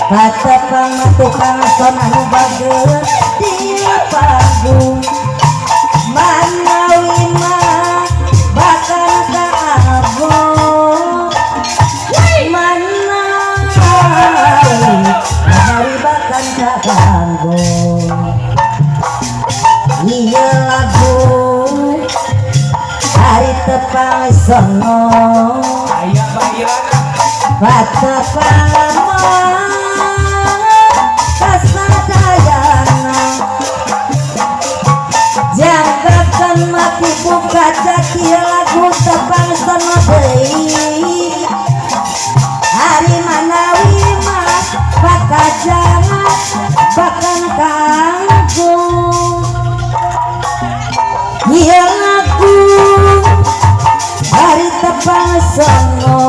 Patapang tukang son anu bager di panggung manawi mah bakal kaabot manawi bakal kaabot ieu lagu hari tepang sono aya bangirana patapang mati buka jati lagu tepang sono deui hari manawi mah pakajangan bakal kanggung ieu lagu hari tepang sono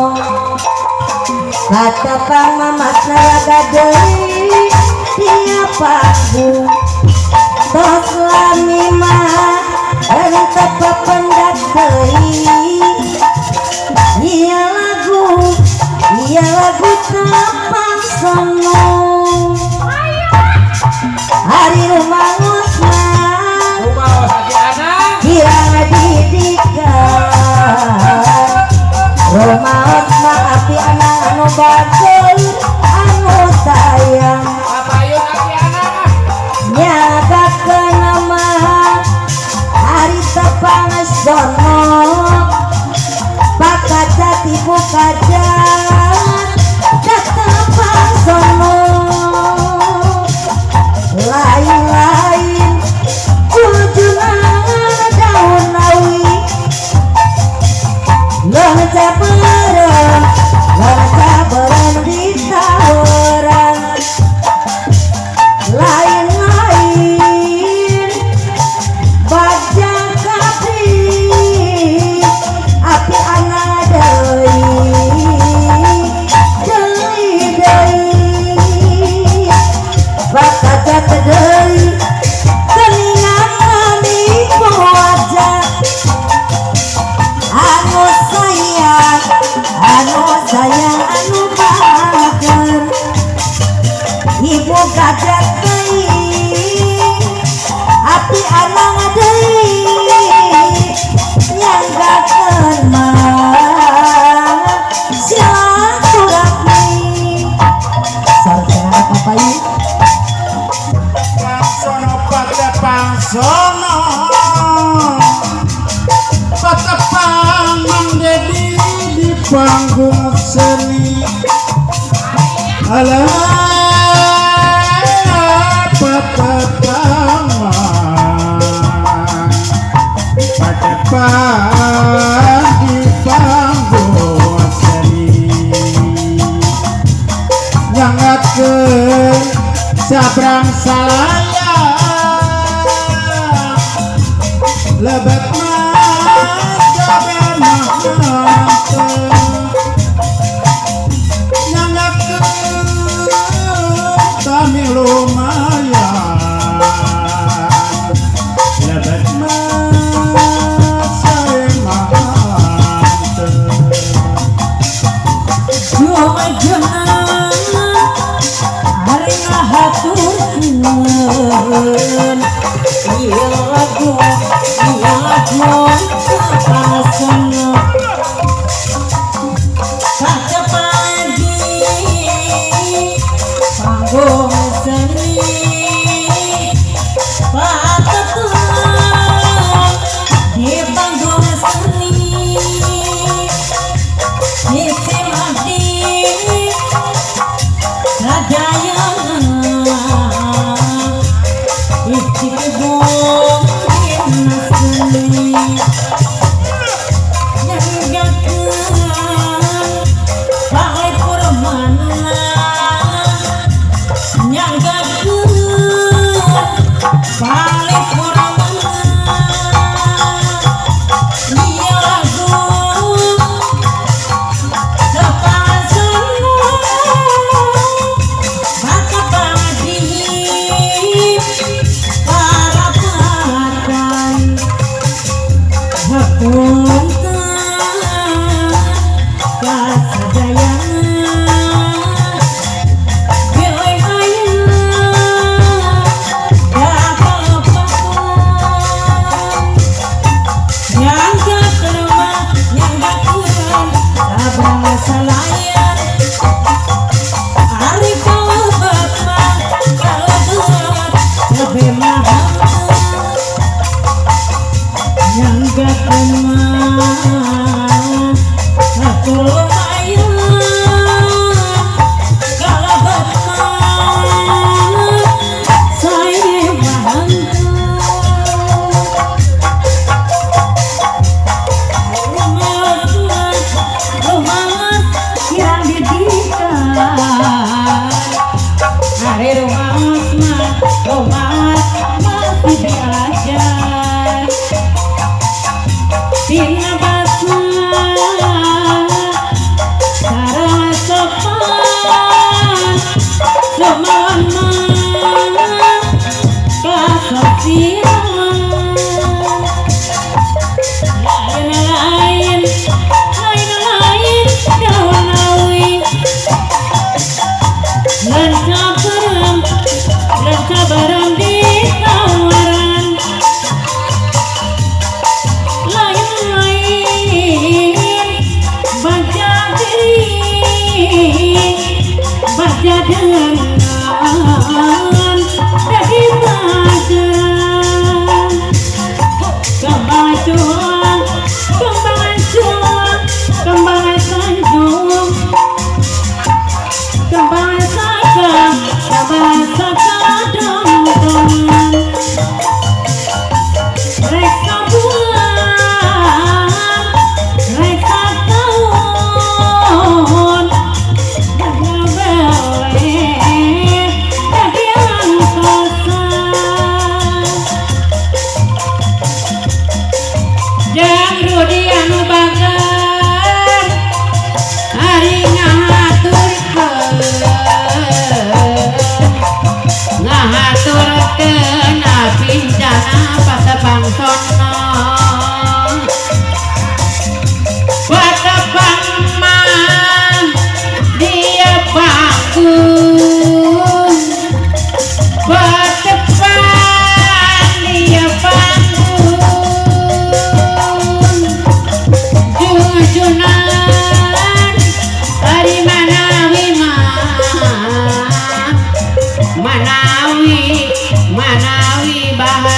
katepang mamakna laga deui dia panggung tos lami mah tetap pendak deui iya lagu tepang sono hari rumaosna kirang didikan rumaosna api anak anu bagus anu sayang nyagakeun nama hari tepang sono pakajati bukajan tepang sono lain-lain ujungan daun nawi long caberen di tawaran lain-lain bajang kapri api anak deui bakacat deui keningan di wajah anu sayang anu bager ibu gajah deui api anak deui nyanggakeun mah silaturahmi sareng apa ieu sono patepang sono patepang Mang Dedi di panggung seni alah patepang di panggung seni nyangatkeun sabrang salaya lebet mah cabe mah nyangakeun kami lumayan lebet mah sae mah haturkeun ieu lagu kapasana saca pagi panggung seni pateteun di panggung seni disimadi sadayana Ikibong inasli nyanggakeun bae purmana nyanggakeun bae purmana ieu lagu kapasana baka padi hapunten kasadayana bilih ayeuna dapapakan nyanggakeun mah nyanggakeun sabrang salayan ari kalebet mah kalebet cabe mah nyanggakeun mah atur lumayan kalebet mah sae bahantu rumahan kirang didikan hari rumahan mah rumahan masih diajar tina basa sareng sopan semawan mah kasosian lain daun awi lan sabarang ditawaran lain baca diri baca dengan dari pelajaran kemajuan kembangan sanjung kembangan saka dong-dongan reka bulan reka tahun ngabeleh jadi angkosan jang Rudi anu bager hari ngahaturkeun abdi jana patebangsana patebang mah dia panggung patebang dia panggung jujunan hari manawi mah manawi bahagia